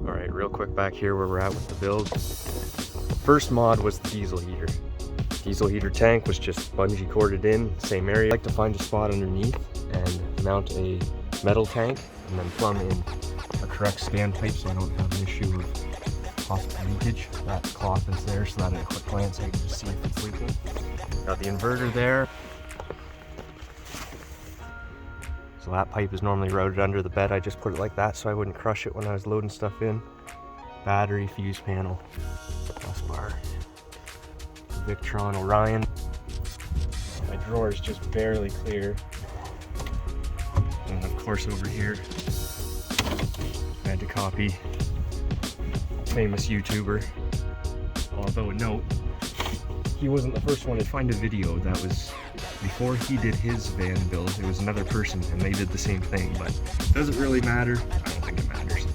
Alright, real quick back here where we're at with the build. First mod was the diesel heater. Diesel heater tank was just bungee corded in, same area. I like to find a spot underneath and mount a metal tank and then plumb in a correct standpipe so I don't have an issue of possible leakage. That cloth is there so that at a quick glance I can just see if it's leaking. Got the inverter there. So that pipe is normally routed under the bed. I just put it like that so I wouldn't crush it when I was loading stuff in. Battery, fuse panel, bus bar, Victron Orion. My drawer is just barely clear. And of course over here, I had to copy famous YouTuber. Although note, he wasn't the first one to find a video that was before he did his van build. It was another person and they did the same thing, but it doesn't really matter. I don't think it matters.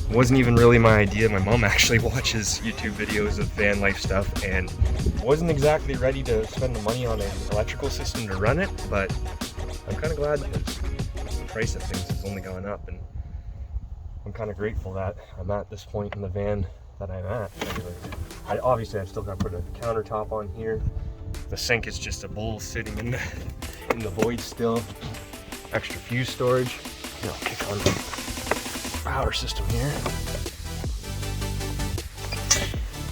It wasn't even really my idea. My mom actually watches YouTube videos of van life stuff and wasn't exactly ready to spend the money on an electrical system to run it, but I'm kind of glad because the price of things has only gone up, and I'm kind of grateful that I'm at this point in the van that I'm at. Obviously I've still got to put a countertop on here. The sink is just a bowl sitting in the void still. Extra fuse storage. Here, I'll kick on the power system here.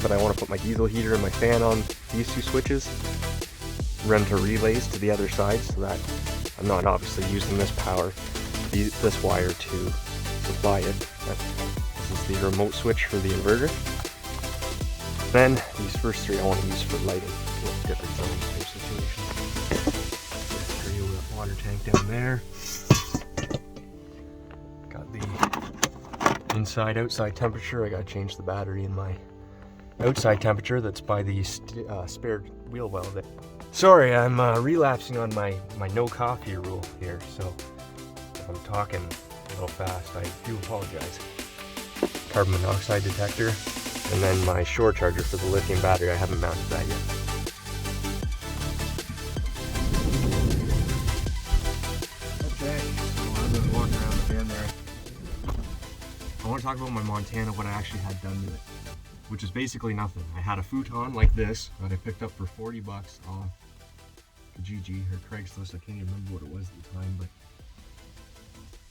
But I want to put my diesel heater and my fan on these two switches. Run to relays to the other side so that I'm not obviously using this power, this wire to supply it. But this is the remote switch for the inverter. Then these first three I want to use for lighting. Different zones situation. Water tank down there. Got the inside outside temperature. I gotta change the battery in my outside temperature that's by the spare wheel well there. Sorry, I'm relapsing on my no coffee rule here, so if I'm talking a little fast, I do apologize. Carbon monoxide detector, and then my shore charger for the lithium battery. I haven't mounted that yet. I want to talk about my Montana, what I actually had done to it, which is basically nothing. I had a futon like this that I picked up for 40 bucks off Kijiji or Craigslist. I can't even remember what it was at the time, but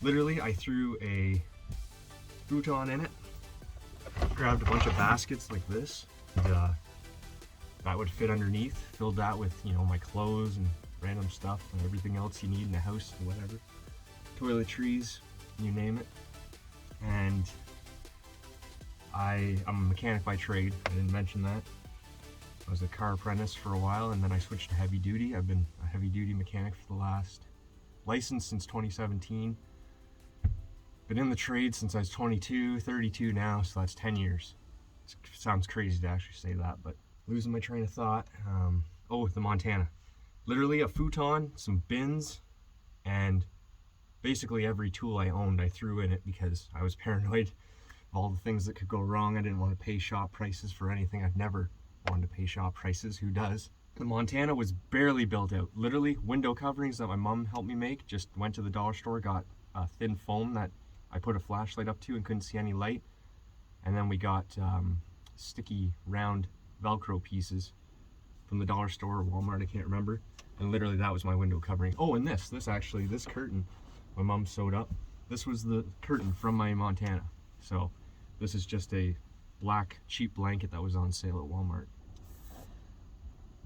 literally I threw a futon in it, grabbed a bunch of baskets like this, and that would fit underneath, filled that with, you know, my clothes and random stuff and everything else you need in the house and whatever. Toiletries, you name it. And I'm a mechanic by trade. I didn't mention that. I was a car apprentice for a while and then I switched to heavy duty. I've been a heavy duty mechanic for the last, licensed since 2017. Been in the trade since I was 22, 32 now, so that's 10 years. It sounds crazy to actually say that, but losing my train of thought. Oh, the Montana. Literally a futon, some bins, and basically every tool I owned I threw in it because I was paranoid of all the things that could go wrong. I didn't want to pay shop prices for anything. I've never wanted to pay shop prices. Who does? The Montana was barely built out. Literally window coverings that my mom helped me make. Just went to the dollar store, got a thin foam that I put a flashlight up to and couldn't see any light. And then we got sticky round Velcro pieces from the dollar store or Walmart, I can't remember. And literally that was my window covering. Oh, and this curtain my mom sewed up. This was the curtain from my Montana. So this is just a black cheap blanket that was on sale at Walmart.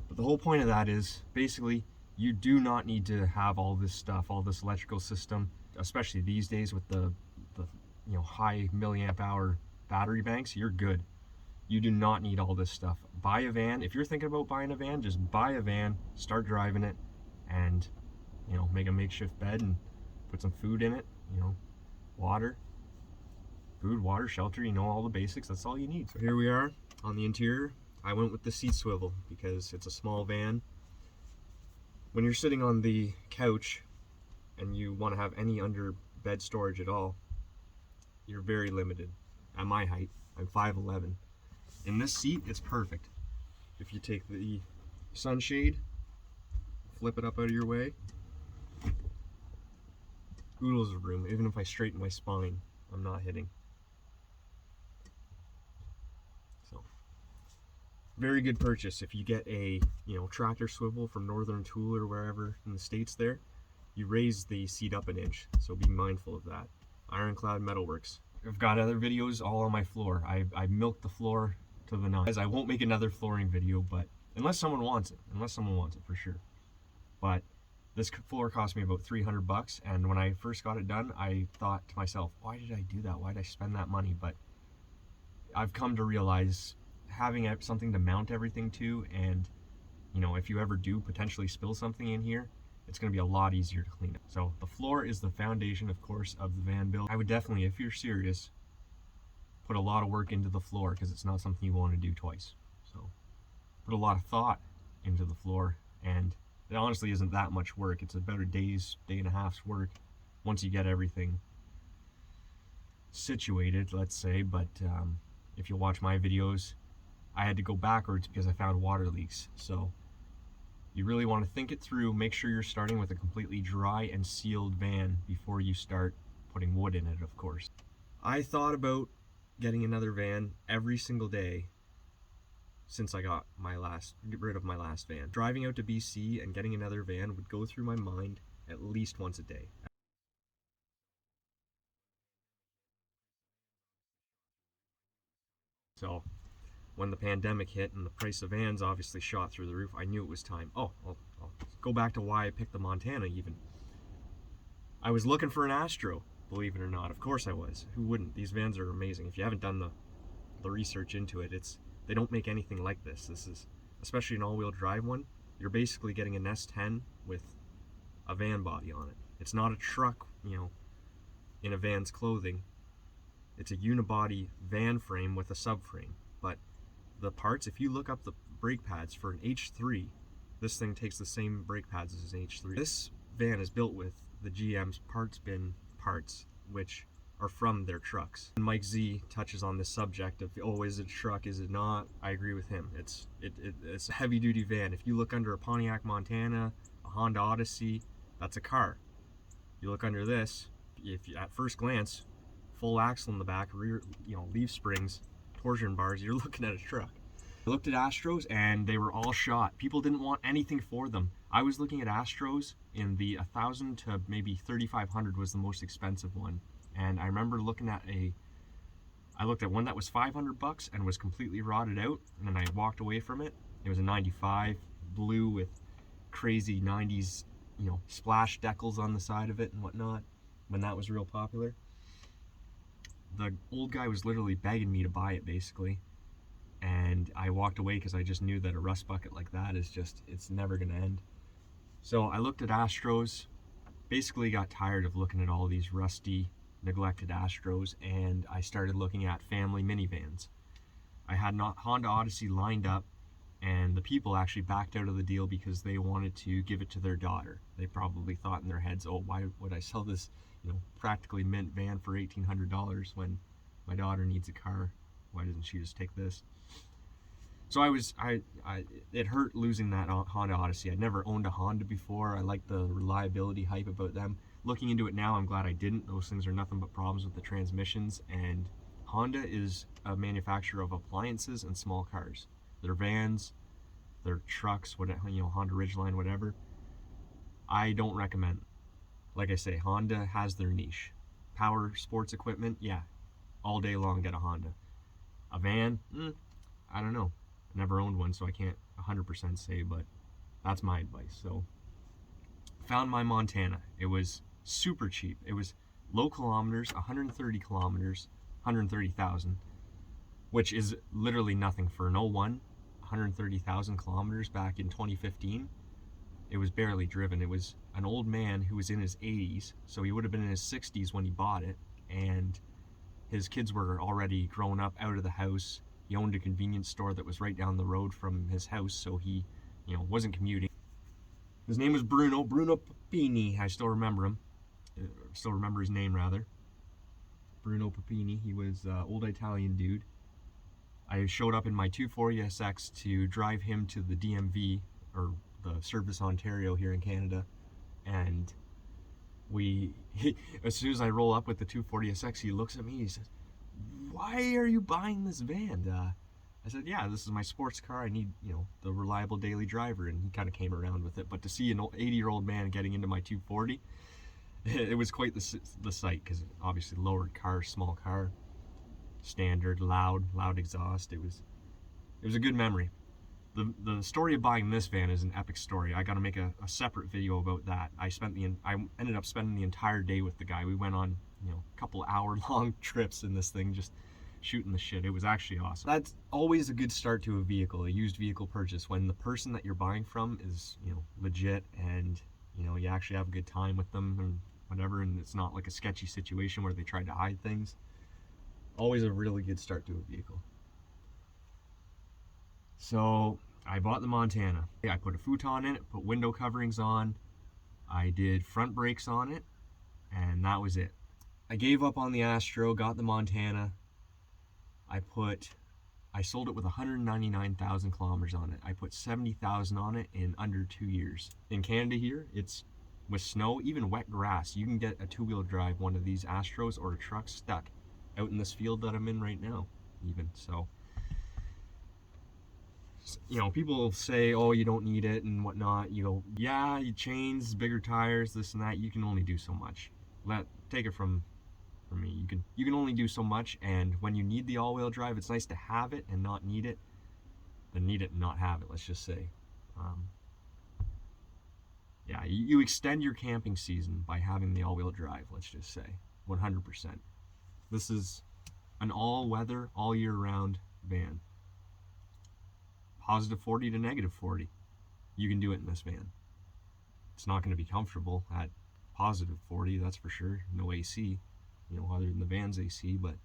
But the whole point of that is basically you do not need to have all this stuff, all this electrical system, especially these days with the you know, high milliamp hour battery banks. You're good. You do not need all this stuff. Buy a van. If you're thinking about buying a van, just buy a van, start driving it, and, you know, make a makeshift bed and put some food in it, you know, food, water, shelter, you know, all the basics. That's all you need. So here we are on the interior. I went with the seat swivel because it's a small van. When you're sitting on the couch and you want to have any under bed storage at all, you're very limited. At my height, I'm 5'11". In this seat, it's perfect. If you take the sunshade, flip it up out of your way, oodles of room. Even if I straighten my spine, I'm not hitting. Very good purchase. If you get a, tractor swivel from Northern Tool or wherever in the States there, you raise the seat up an inch, so be mindful of that. Ironclad Metalworks. I've got other videos all on my floor. I milked the floor to the nines. I won't make another flooring video, but unless someone wants it for sure. But this floor cost me about 300 bucks, and when I first got it done, I thought to myself, why did I do that? Why did I spend that money? But I've come to realize having something to mount everything to, and if you ever do potentially spill something in here, it's going to be a lot easier to clean up. So the floor is the foundation, of course, of the van build. I would definitely, if you're serious, put a lot of work into the floor, because it's not something you want to do twice. So put a lot of thought into the floor, and it honestly isn't that much work. It's about a day and a half's work once you get everything situated, let's say. But if you watch my videos, I had to go backwards because I found water leaks. So you really want to think it through. Make sure you're starting with a completely dry and sealed van before you start putting wood in it, of course. I thought about getting another van every single day since I got rid of my last van. Driving out to BC and getting another van would go through my mind at least once a day. So when the pandemic hit and the price of vans obviously shot through the roof, I knew it was time. Oh, I'll go back to why I picked the Montana even. I was looking for an Astro, believe it or not. Of course I was. Who wouldn't? These vans are amazing. If you haven't done the research into it, they don't make anything like this. This is, especially an all-wheel drive one, you're basically getting an S10 with a van body on it. It's not a truck, in a van's clothing. It's a unibody van frame with a subframe. But the parts, if you look up the brake pads for an H3, this thing takes the same brake pads as an H3. This van is built with the GM's parts bin parts, which are from their trucks. And Mike Z touches on this subject of, oh, is it a truck, is it not? I agree with him. It's a heavy duty van. If you look under a Pontiac Montana, a Honda Odyssey, that's a car. You look under this, at first glance, full axle in the back, rear, leaf springs, torsion bars, you're looking at a truck. I looked at Astros and they were all shot. People didn't want anything for them. I was looking at Astros in the 1,000 to maybe 3,500 was the most expensive one. And I remember I looked at one that was 500 bucks and was completely rotted out, and then I walked away from it. It was a 95 blue with crazy 90s, splash decals on the side of it and whatnot, when that was real popular. The old guy was literally begging me to buy it, basically, and I walked away because I just knew that a rust bucket like that is it's never gonna end. So I looked at Astros, basically got tired of looking at all these rusty, neglected Astros, and I started looking at family minivans. I had Honda Odyssey lined up, and the people actually backed out of the deal because they wanted to give it to their daughter. They probably thought in their heads, oh, why would I sell this practically mint van for $1,800 when my daughter needs a car? Why doesn't she just take this? So it hurt losing that Honda Odyssey. I'd never owned a Honda before. I liked the reliability hype about them. Looking into it now, I'm glad I didn't. Those things are nothing but problems with the transmissions, and Honda is a manufacturer of appliances and small cars. Their vans, their trucks, whatever, Honda Ridgeline, whatever, I don't recommend. Like I say, Honda has their niche. Power sports equipment, yeah, all day long get a Honda. A van, I don't know. I never owned one, so I can't 100% say, but that's my advice. So, found my Montana. It was super cheap. It was low kilometers, 130 kilometers, 130,000, which is literally nothing for an 01, 130,000 kilometers back in 2015. It was barely driven. It was an old man who was in his 80s, so he would have been in his 60s when he bought it, and his kids were already grown up, out of the house. He owned a convenience store that was right down the road from his house, so he, wasn't commuting. His name was Bruno Papini. I still remember him. Still remember his name, rather. Bruno Papini. He was an old Italian dude. I showed up in my 240 SX to drive him to the DMV, or the Service Ontario here in Canada, and as soon as I roll up with the 240 SX, he looks at me, he says, why are you buying this van? I said, yeah, this is my sports car. I need, you know, the reliable daily driver. And he kind of came around with it. But to see an 80-year-old man getting into my 240, it was quite the sight, because obviously lowered car, small car, standard, loud exhaust. It was a good memory. The story of buying this van is an epic story. I got to make a separate video about that. I ended up spending the entire day with the guy. We went on, you know, a couple hour-long trips in this thing, just shooting the shit. It was actually awesome. That's always a good start to a vehicle, a used vehicle purchase, when the person that you're buying from is, you know, legit, and, you know, you actually have a good time with them and whatever, and it's not like a sketchy situation where they tried to hide things. Always a really good start to a vehicle. So I bought the Montana. I put a futon in it, put window coverings on, I did front brakes on it, and that was it. I gave up on the Astro, got the Montana. I sold it with 199,000 kilometers on it. I put 70,000 on it in under 2 years. In Canada here, it's with snow, even wet grass, you can get a two-wheel drive one of these Astros or a truck stuck out in this field that I'm in right now, even. So, you know, people say, oh, you don't need it and whatnot. You go, yeah, you chains, bigger tires, this and that. You can only do so much. Take it from me. You can only do so much, and when you need the all-wheel drive, it's nice to have it and not need it than need it and not have it, let's just say. Yeah, you extend your camping season by having the all-wheel drive, let's just say, 100%. This is an all-weather, all-year-round van. Positive 40 to negative 40. You can do it in this van. It's not going to be comfortable at positive 40, that's for sure. No AC, you know, other than the van's AC, but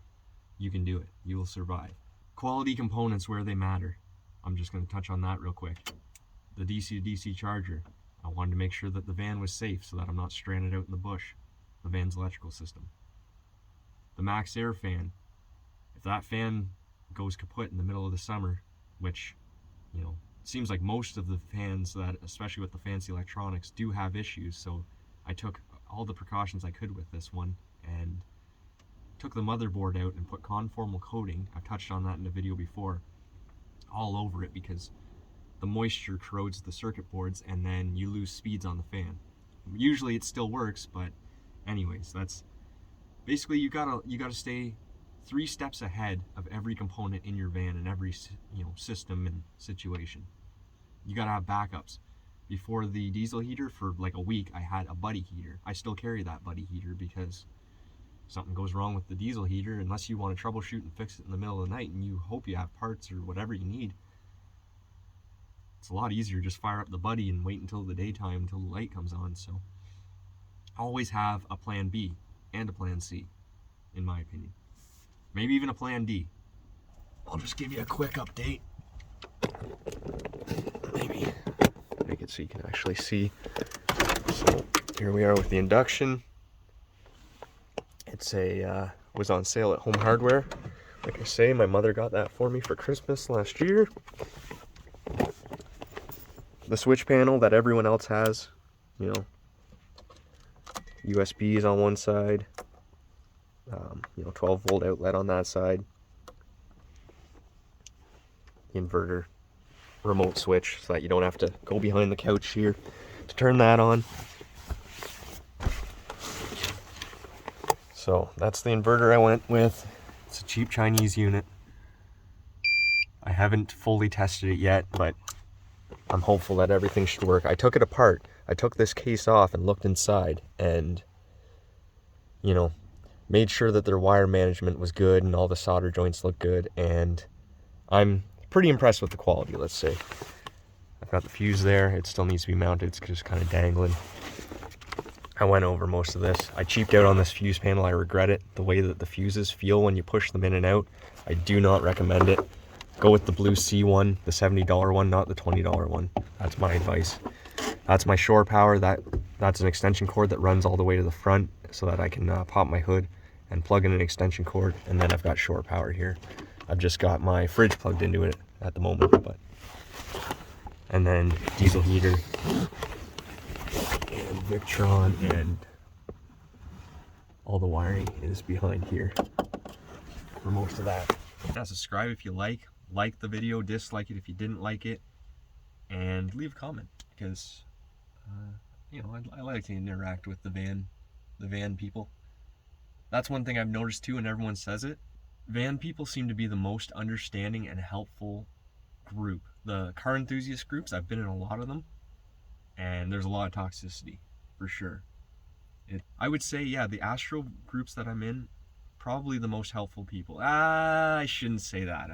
you can do it. You will survive. Quality components where they matter. I'm just going to touch on that real quick. The DC-to-DC charger. I wanted to make sure that the van was safe so that I'm not stranded out in the bush. The van's electrical system. The max air fan. If that fan goes kaput in the middle of the summer, which, you know, it seems like most of the fans that, especially with the fancy electronics, do have issues, so I took all the precautions I could with this one and took the motherboard out and put conformal coating. I've touched on that in a video before, all over it, because the moisture corrodes the circuit boards and then you lose speeds on the fan. Usually it still works, but anyways, that's basically, you gotta stay 3 steps ahead of every component in your van and every, you know, system and situation. You gotta have backups. Before the diesel heater, for like a week, I had a buddy heater. I still carry that buddy heater because something goes wrong with the diesel heater, unless you want to troubleshoot and fix it in the middle of the night and you hope you have parts or whatever you need. It's a lot easier to just fire up the buddy and wait until the daytime, until the light comes on. So always have a plan B and a plan C, in my opinion. Maybe even a plan D. I'll just give you a quick update. Maybe make it so you can actually see. So here we are with the induction. It's was on sale at Home Hardware. Like I say, my mother got that for me for Christmas last year. The switch panel that everyone else has, you know, USBs on one side, you know, 12-volt outlet on that side, the inverter, remote switch, so that you don't have to go behind the couch here to turn that on. So that's the inverter I went with. It's a cheap Chinese unit. I haven't fully tested it yet, but I'm hopeful that everything should work. I took it apart. I took this case off and looked inside and, you know, made sure that their wire management was good and all the solder joints look good, and I'm pretty impressed with the quality, let's say. I've got the fuse there. It still needs to be mounted. It's just kind of dangling. I went over most of this. I cheaped out on this fuse panel. I regret it. The way that the fuses feel when you push them in and out, I do not recommend it. Go with the blue C one, the $70 one, not the $20 one. That's my advice. That's my shore power. That's an extension cord that runs all the way to the front so that I can pop my hood and plug in an extension cord, and then I've got shore power here. I've just got my fridge plugged into it at the moment, but and then diesel heater and Victron, and all the wiring is behind here for most of that. Subscribe if you like like the video, dislike it if you didn't like it, and leave a comment, because you know, I like to interact with the van people. That's one thing I've noticed too, and everyone says it. Van people seem to be the most understanding and helpful group. The car enthusiast groups, I've been in a lot of them, and there's a lot of toxicity, for sure. I would say, yeah, the Astro groups that I'm in, probably the most helpful people. I shouldn't say that.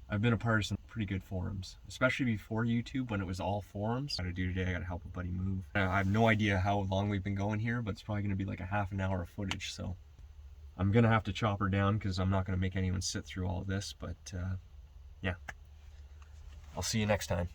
I've been a part of some pretty good forums, especially before YouTube when it was all forums. What I gotta do today, I gotta help a buddy move. I have no idea how long we've been going here, but it's probably gonna be like a half an hour of footage, so I'm gonna have to chop her down because I'm not gonna make anyone sit through all of this, but yeah. I'll see you next time.